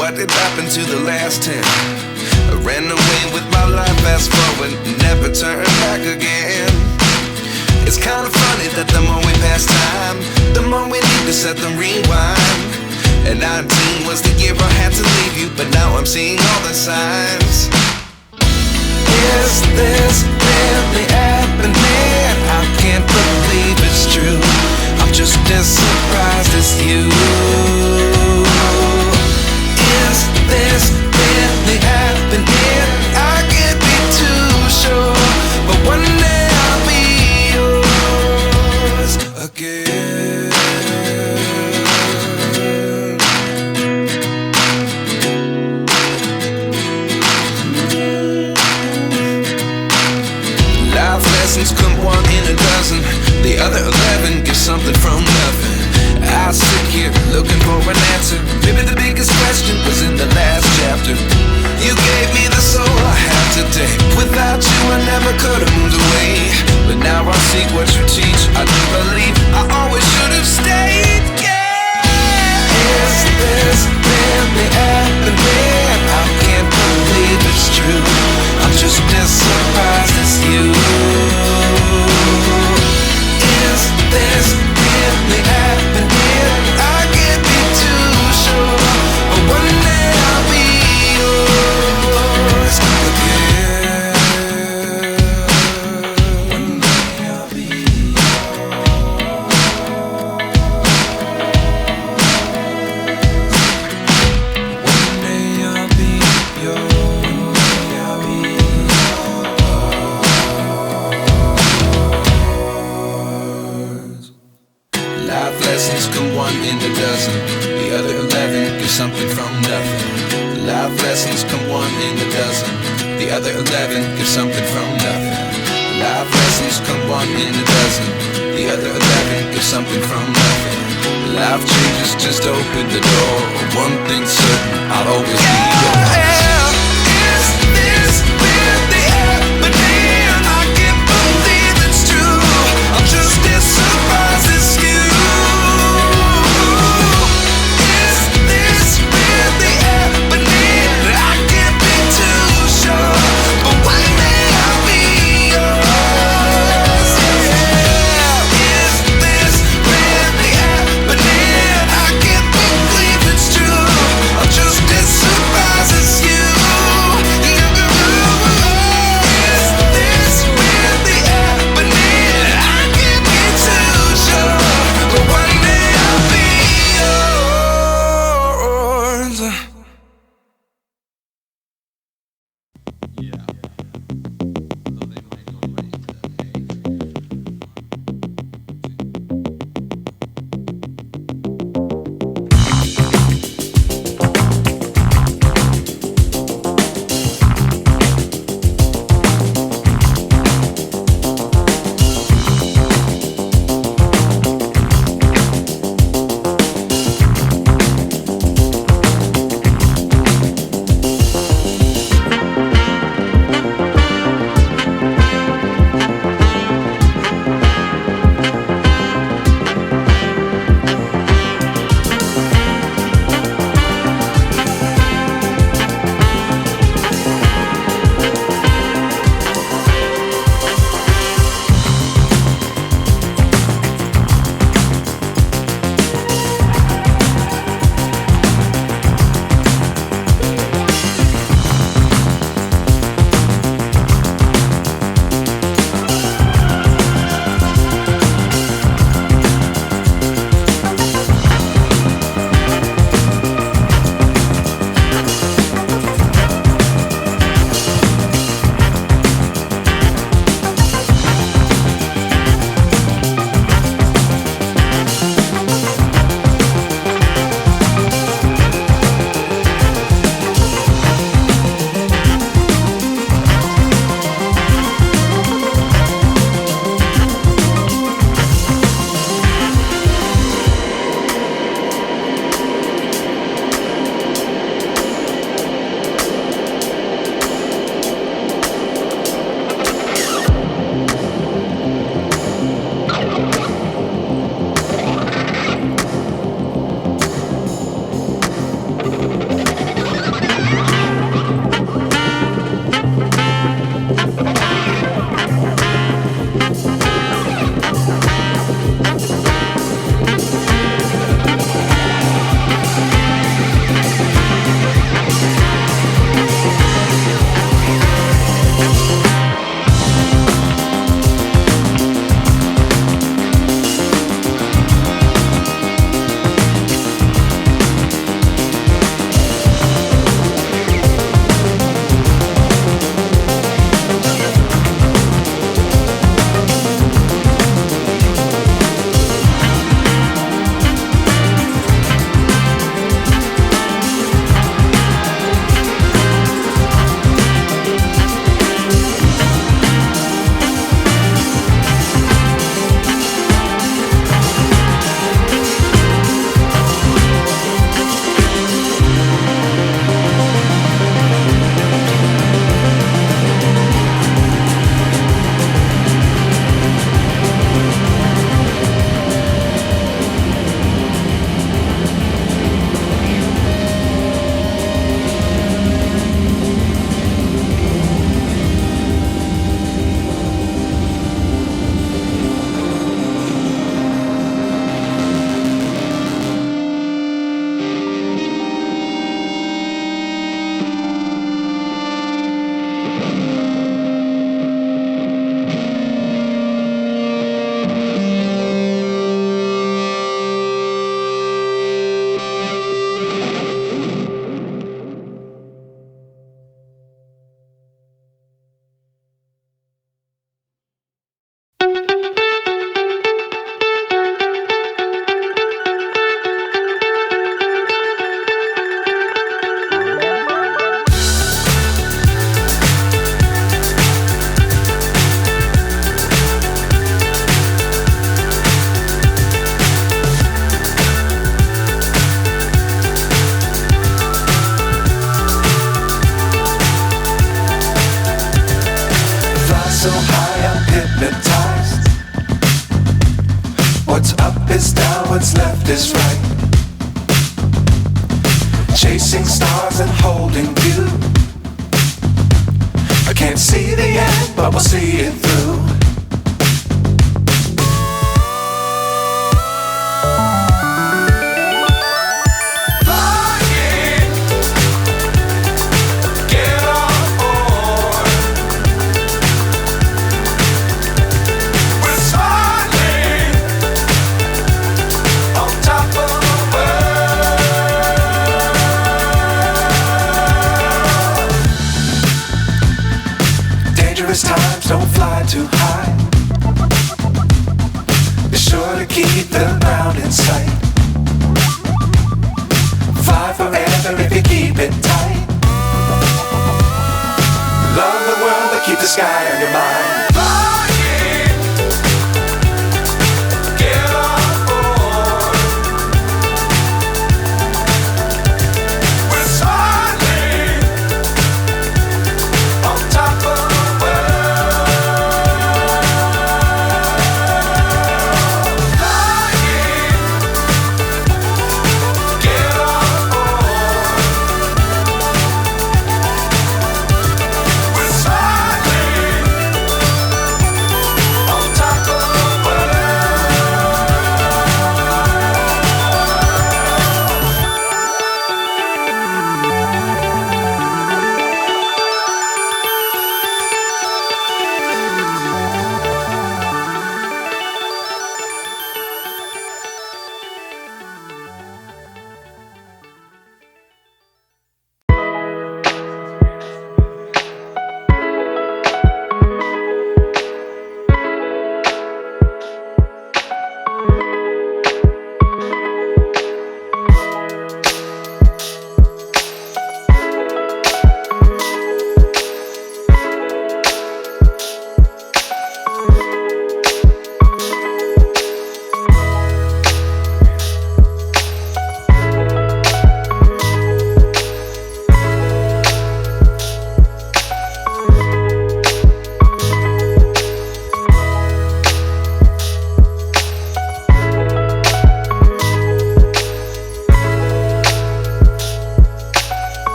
What did happen to the last 10? I ran away with my life, fast forward, never turn back again. It's kind of funny that the more we pass time, the more we need to set them rewind. And 19 was the year I had to leave you, but now I'm seeing all the signs. Is this really happening? I can't believe it's true. I'm just as surprised as you. Is this really happening? I can't be too sure, but one day I'll be yours again. Life lessons come one in a dozen. The other 11 get something from nothing. I sit here looking for an answer. Maybe the biggest question was in the last chapter. You gave me the soul I have today. Without you I never could have moved away. But now I see what you teach. I do believe I always should have stayed. Yeah. Is this really happening? I can't believe it's true. I'm just as surprised as you. Is this really happening? I can't be too sure, but one day I'll be yours again. One day I'll be yours. One day I'll be yours. One day I'll be yours. Life lessons come one in a dozen. The other 11 get something from nothing. Life lessons come one in a dozen. The other 11 get something from nothing. Life lessons come one in a dozen. The other 11 get something from nothing. Life changes just open the door. One thing's certain, I'll always be yours. Is this really happening? I can't believe it's true. I'm just as surprised as you. Surprise. so high I'm hypnotized. What's up is down, what's left is right. Chasing stars and holding you. I can't see the end, but we'll see it through. Times don't fly too high. Be sure to keep the ground in sight. Fly forever if you keep it tight. Love the world but keep the sky on your mind.